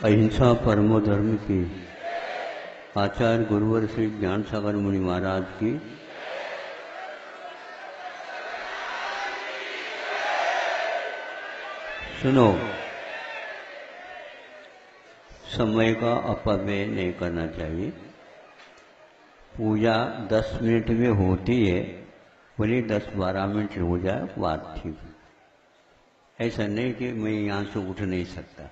अहिंसा परमो धर्म की, आचार्य गुरुवर श्री ज्ञान सागर मुनि महाराज की, सुनो, समय का अपव्यय नहीं करना चाहिए। पूजा 10 मिनट में होती है, बोले 10-12 मिनट हो जाए बात ठीक। ऐसा नहीं कि मैं यहाँ से उठ नहीं सकता।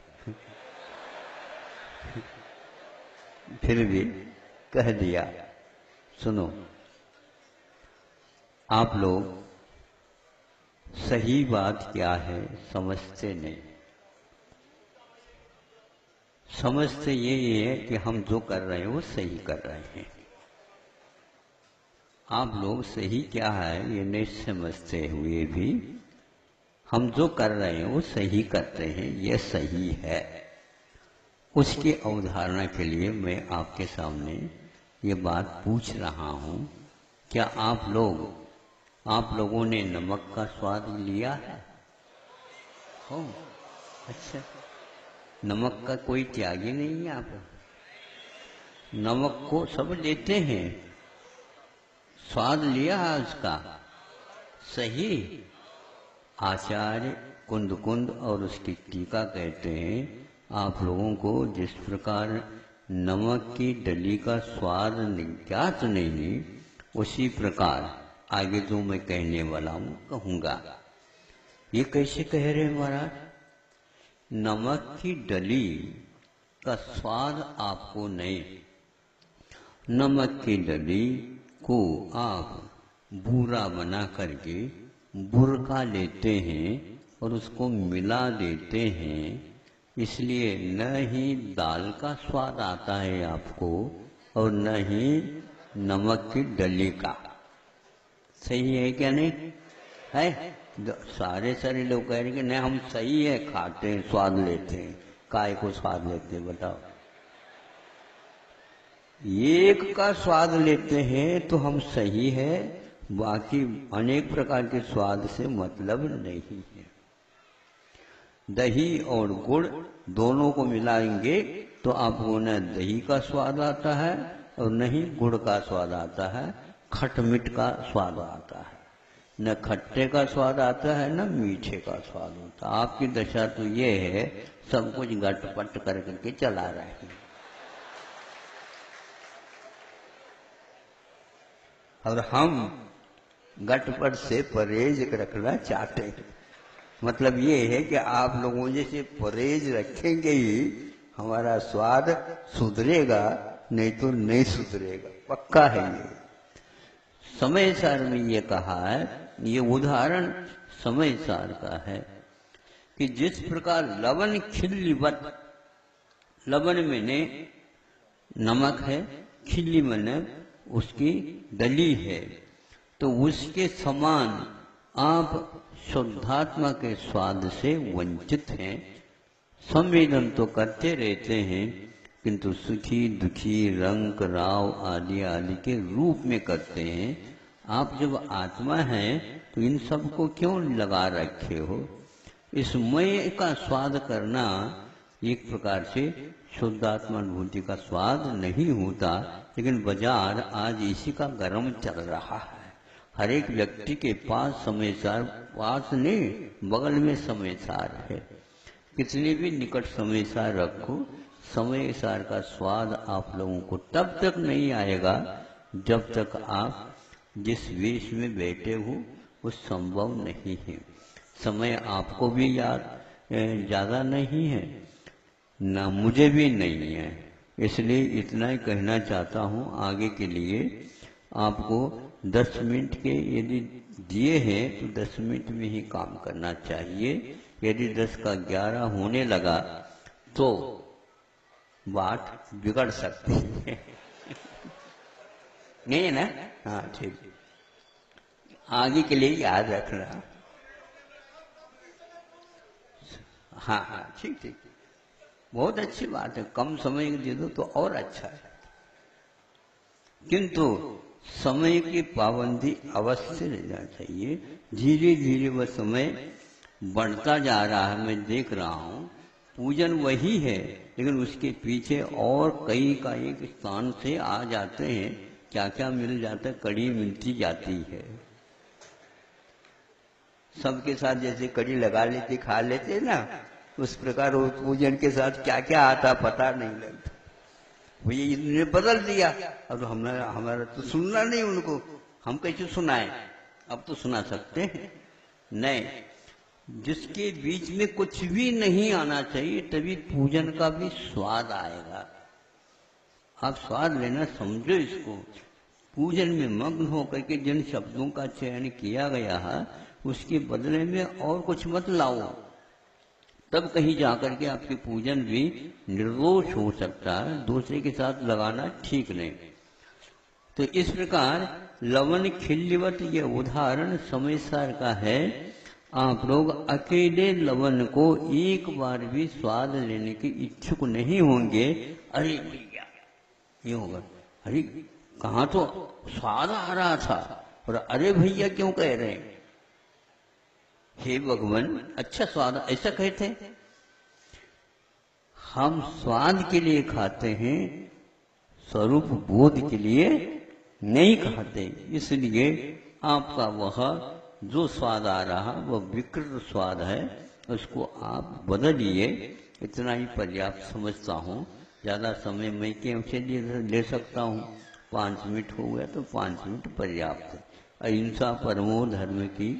फिर भी कह दिया। सुनो, आप लोग सही बात क्या है समझते नहीं। समझते यही है कि हम जो कर रहे हैं वो सही कर रहे हैं। आप लोग सही क्या है ये नहीं समझते हुए भी हम जो कर रहे हैं वो सही करते हैं, ये सही है। उसकी अवधारणा के लिए मैं आपके सामने ये बात पूछ रहा हूँ, क्या आप लोगों ने नमक का स्वाद लिया है? हो, अच्छा, नमक का कोई त्यागी नहीं है। आप नमक को सब लेते हैं, स्वाद लिया है उसका, सही। आचार्य कुंद और उसकी टीका कहते हैं, आप लोगों को जिस प्रकार नमक की डली का स्वाद ज्ञात नहीं, उसी प्रकार आगे जो मैं कहने वाला हूँ कहूँगा। ये कैसे कह रहे हैं महाराज? नमक की डली का स्वाद आपको नहीं। नमक की डली को आप बूरा बना करके बुरका लेते हैं और उसको मिला देते हैं, इसलिए न ही दाल का स्वाद आता है आपको और न ही नमक की डली का। सही है क्या नहीं है? सारे लोग कह रहे हैं कि नहीं हम सही है, खाते हैं, स्वाद लेते हैं। काय को स्वाद लेते हैं बताओ? एक का स्वाद लेते हैं तो हम सही है, बाकी अनेक प्रकार के स्वाद से मतलब नहीं है। दही और गुड़ दोनों को मिलाएंगे तो आपको न दही का स्वाद आता है और न ही गुड़ का स्वाद आता है, खटमिठ का स्वाद आता है। न खट्टे का स्वाद आता है न मीठे का स्वाद होता है। आपकी दशा तो ये है, सब कुछ गटपट करके चला रहे हैं और हम गटपट से परहेज रखना चाहते हैं। मतलब ये है कि आप लोगों जैसे परहेज रखेंगे ही हमारा स्वाद सुधरेगा, नहीं तो नहीं सुधरेगा, पक्का है। ये समय सार में ये कहा है, ये उदाहरण समय सार का है कि जिस प्रकार लवण खिल्लीवत, लवण मैंने नमक है, खिल्ली मैंने उसकी डली है, तो उसके समान आप शुद्धात्मा के स्वाद से वंचित हैं। संवेदन तो करते रहते हैं, किंतु सुखी दुखी रंग राव आदि आदि के रूप में करते हैं। आप जब आत्मा हैं तो इन सब को क्यों लगा रखे हो? इस मय का स्वाद करना एक प्रकार से शुद्धात्मा अनुभूति का स्वाद नहीं होता, लेकिन बाजार आज इसी का गर्म चल रहा है। हर एक व्यक्ति के पास समय सार, पास नहीं बगल में समय सार है। कितने भी निकट समय सार रखो, समय सार का स्वाद आप लोगों को तब तक नहीं आएगा जब तक आप जिस वेश में बैठे हो वो संभव नहीं है। समय आपको भी याद ज़्यादा नहीं है, ना मुझे भी नहीं है, इसलिए इतना ही कहना चाहता हूँ। आगे के लिए आपको 10 मिनट के यदि दिए हैं तो 10 मिनट में ही काम करना चाहिए। यदि 10 का 11 होने लगा तो बात बिगड़ सकती है। नहीं है ना? हाँ ठीक, आगे के लिए याद रखना। हाँ हाँ ठीक ठीक, बहुत अच्छी बात है। कम समय दे दो तो और अच्छा है, किंतु समय की पाबंदी अवश्य रहना चाहिए। धीरे धीरे वह समय बढ़ता जा रहा है, मैं देख रहा हूँ। पूजन वही है, लेकिन उसके पीछे और कई का एक स्थान से आ जाते हैं, क्या क्या मिल जाता है, कड़ी मिलती जाती है। सबके साथ जैसे कड़ी लगा लेते खा लेते ना, उस प्रकार वो पूजन के साथ क्या क्या आता पता नहीं लगता। वो ये इन्होंने बदल दिया, अब हमारा तो सुनना नहीं उनको, हम कैसे सुनाए, अब तो सुना सकते हैं नहीं। जिसके बीच में कुछ भी नहीं आना चाहिए, तभी पूजन का भी स्वाद आएगा। आप स्वाद लेना समझो इसको। पूजन में मग्न होकर के जिन शब्दों का चयन किया गया है, उसके बदले में और कुछ मत लाओ, तब कहीं जाकर के आपके पूजन भी निर्दोष हो सकता है, दूसरे के साथ लगाना ठीक नहीं। तो इस प्रकार लवन खिल्लिवत ये उदाहरण समय सार का है। आप लोग अकेले लवन को एक बार भी स्वाद लेने के इच्छुक नहीं होंगे। अरे भैया ये होगा, अरे कहाँ तो स्वाद आ रहा था, और अरे भैया क्यों कह रहे हैं, हे भगवान अच्छा स्वाद, ऐसा कहते हैं। हम स्वाद के लिए खाते हैं, स्वरूप बोध के लिए नहीं खाते। इसलिए आपका वह जो स्वाद आ रहा वह विकृत स्वाद है, उसको आप बदलिए। इतना ही पर्याप्त समझता हूँ। ज़्यादा समय मैं कैसे ले सकता हूँ, 5 मिनट हो गया तो 5 मिनट पर्याप्त है। अहिंसा परमो धर्म की